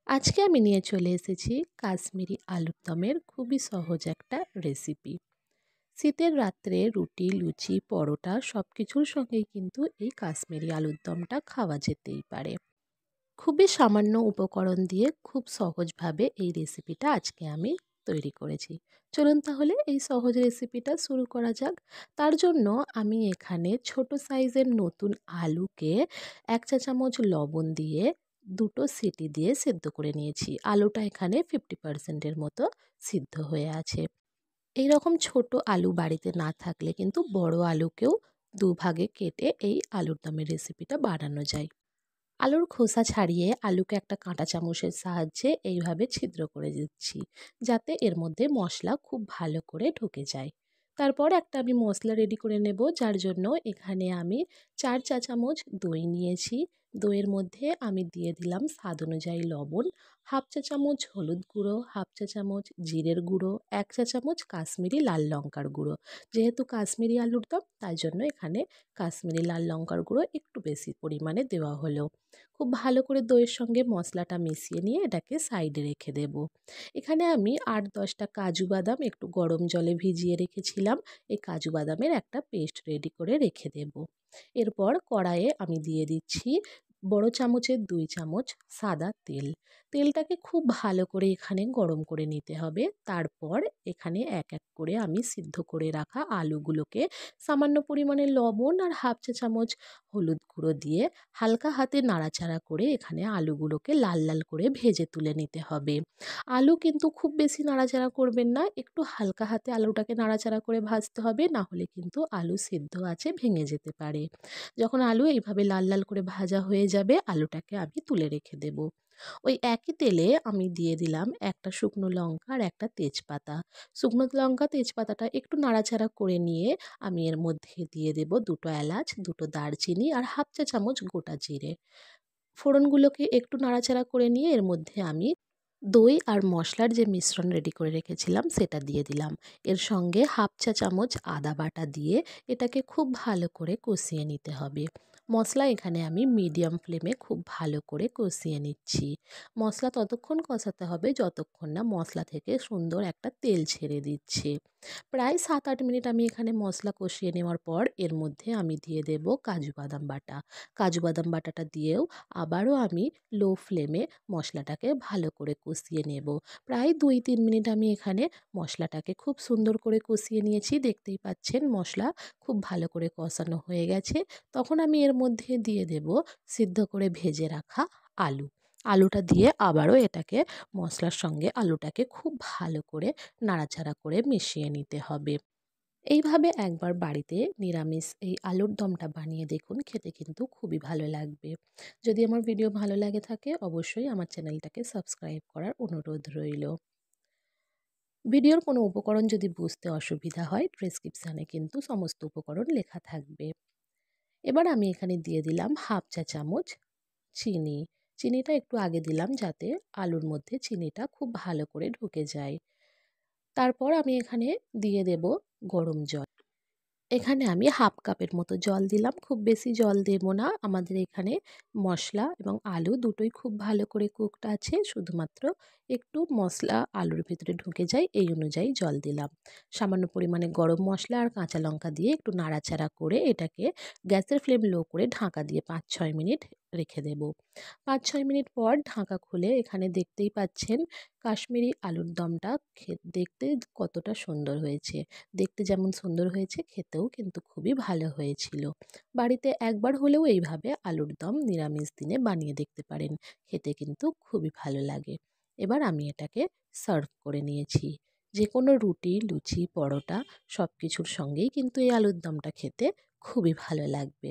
আজকে আমি নিয়ে চলে এসেছি কাশ্মীরি আলুর দমের খুবই সহজ একটা রেসিপি। শীতের রাত্রে রুটি, লুচি, পরোটা সব কিছুর সঙ্গেই কিন্তু এই কাশ্মীরি আলুর দমটা খাওয়া যেতেই পারে। খুবই সামান্য উপকরণ দিয়ে খুব সহজভাবে এই রেসিপিটা আজকে আমি তৈরি করেছি। চলুন তাহলে এই সহজ রেসিপিটা শুরু করা যাক। তার জন্য আমি এখানে ছোট সাইজের নতুন আলুকে ১ চা চামচ লবণ দিয়ে ২টো সিটি দিয়ে সেদ্ধ করে নিয়েছি। আলুটা এখানে 50% এর মতো সিদ্ধ হয়ে আছে। এইরকম ছোট আলু বাড়িতে না থাকলে কিন্তু বড় আলুকেও দুভাগে কেটে এই আলুর দমের রেসিপিটা বানানো যায়। আলুর খোসা ছাড়িয়ে আলুকে একটা কাঁটা চামচের সাহায্যে এইভাবে ছিদ্র করে দিচ্ছি, যাতে এর মধ্যে মশলা খুব ভালো করে ঢুকে যায়। তারপর একটা আমি মশলা রেডি করে নেব, যার জন্য এখানে আমি ৪ চা চামচ দই নিয়েছি। দইয়ের মধ্যে আমি দিয়ে দিলাম স্বাদ অনুযায়ী লবণ, হাফ চা চামচ হলুদ গুঁড়ো, হাফ চা চামচ জিরের গুঁড়ো, ১ চা চামচ কাশ্মীরি লাল লঙ্কার গুঁড়ো। যেহেতু কাশ্মীরি আলুর দম, তাই জন্য এখানে কাশ্মীরি লাল লঙ্কার গুঁড়ো একটু বেশি পরিমাণে দেওয়া হলো। খুব ভালো করে দইয়ের সঙ্গে মশলাটা মিশিয়ে নিয়ে এটাকে সাইডে রেখে দেব। এখানে আমি ৮-১০টা কাজু বাদাম একটু গরম জলে ভিজিয়ে রেখেছিলাম। এই কাজু বাদামের একটা পেস্ট রেডি করে রেখে দেব। এরপর কড়াইয়ে আমি দিয়ে দিচ্ছি বড় চামচের ২ চামচ সাদা তেল। তেলটাকে খুব ভালো করে এখানে গরম করে নিতে হবে। তারপর এখানে এক এক করে আমি সিদ্ধ করে রাখা আলুগুলোকে সামান্য পরিমাণে লবণ আর হাফ চা চামচ হলুদ গুঁড়ো দিয়ে হালকা হাতে নাড়াচাড়া করে এখানে আলুগুলোকে লাল লাল করে ভেজে তুলে নিতে হবে। আলু কিন্তু খুব বেশি নাড়াচাড়া করবেন না, একটু হালকা হাতে আলুটাকে নাড়াচাড়া করে ভাজতে হবে, না হলে কিন্তু আলু সেদ্ধ আছে ভেঙে যেতে পারে। যখন আলু এইভাবে লাল লাল করে ভাজা হয়ে যাবে, আলুটাকে আমি তুলে রেখে দেব। ওই একই তেলে আমি দিয়ে দিলাম একটা শুকনো লঙ্কা আর একটা তেজপাতা। শুকনো লঙ্কা তেজপাতাটা একটু নাড়াচাড়া করে নিয়ে আমি এর মধ্যে দিয়ে দেব ২টো এলাচ, ২টো দারচিনি আর হাফ চা চামচ গোটা জিরে। ফোড়নগুলোকে একটু নাড়াচাড়া করে নিয়ে এর মধ্যে আমি দই আর মশলার যে মিশ্রণ রেডি করে রেখেছিলাম সেটা দিয়ে দিলাম। এর সঙ্গে হাফ চা চামচ আদা বাটা দিয়ে এটাকে খুব ভালো করে কষিয়ে নিতে হবে। মশলা এখানে আমি মিডিয়াম ফ্লেমে খুব ভালো করে কষিয়ে নিচ্ছি। মশলা ততক্ষণ কষাতে হবে যতক্ষণ না মশলা থেকে সুন্দর একটা তেল ছেড়ে দিচ্ছে। প্রায় ৭-৮ মিনিট আমি এখানে মশলা কষিয়ে নেওয়ার পর এর মধ্যে আমি দিয়ে দেব কাজু বাদাম বাটা। কাজু বাদাম বাটাটা দিয়েও আবারও আমি লো ফ্লেমে মশলাটাকে ভালো করে কষিয়ে নেব। প্রায় ২-৩ মিনিট আমি এখানে মশলাটাকে খুব সুন্দর করে কষিয়ে নিয়েছি। দেখতেই পাচ্ছেন মশলা খুব ভালো করে কষানো হয়ে গেছে। তখন আমি এর মধ্যে দিয়ে দেব সিদ্ধ করে ভেজে রাখা আলু। আলুটা দিয়ে আবারও এটাকে মশলার সঙ্গে আলুটাকে খুব ভালো করে নাড়াচাড়া করে মিশিয়ে নিতে হবে। এইভাবে একবার বাড়িতে নিরামিষ এই আলুর দমটা বানিয়ে দেখুন, খেতে কিন্তু খুবই ভালো লাগবে। যদি আমার ভিডিও ভালো লাগে থাকে, অবশ্যই আমার চ্যানেলটাকে সাবস্ক্রাইব করার অনুরোধ রইল। ভিডিওর কোনো উপকরণ যদি বুঝতে অসুবিধা হয়, ডেসক্রিপশানে কিন্তু সমস্ত উপকরণ লেখা থাকবে। এবার আমি এখানে দিয়ে দিলাম হাফ চা চামচ চিনি। চিনিটা একটু আগে দিলাম যাতে আলুর মধ্যে চিনিটা খুব ভালো করে ঢুকে যায়। তারপর আমি এখানে দিয়ে দেব গরম জল। এখানে আমি হাফ কাপের মতো জল দিলাম, খুব বেশি জল দেব না। আমাদের এখানে মশলা এবং আলু দুটোই খুব ভালো করে কুকড আছে, শুধুমাত্র একটু মশলা আলুর ভিতরে ঢুকে যায় এই অনুযায়ী জল দিলাম। সামান্য পরিমাণে গরম মশলা আর কাঁচা লঙ্কা দিয়ে একটু নাড়াচাড়া করে এটাকে গ্যাসের ফ্লেম লো করে ঢাকা দিয়ে ৫-৬ মিনিট রেখে দেব। ৫-৬ মিনিট পর ঢাকা খুলে এখানে দেখতেই পাচ্ছেন কাশ্মীরি আলুর দমটা দেখতে কতটা সুন্দর হয়েছে। দেখতে যেমন সুন্দর হয়েছে, খেতেও কিন্তু খুবই ভালো হয়েছিল। বাড়িতে একবার হলেও এইভাবে আলুর দম নিরামিষ দিনে বানিয়ে দেখতে পারেন, খেতে কিন্তু খুবই ভালো লাগে। এবার আমি এটাকে সার্ভ করে নিয়েছি। যে কোনো রুটি, লুচি, পরোটা সব কিছুর সঙ্গেই কিন্তু এই আলুর দমটা খেতে খুবই ভালো লাগবে।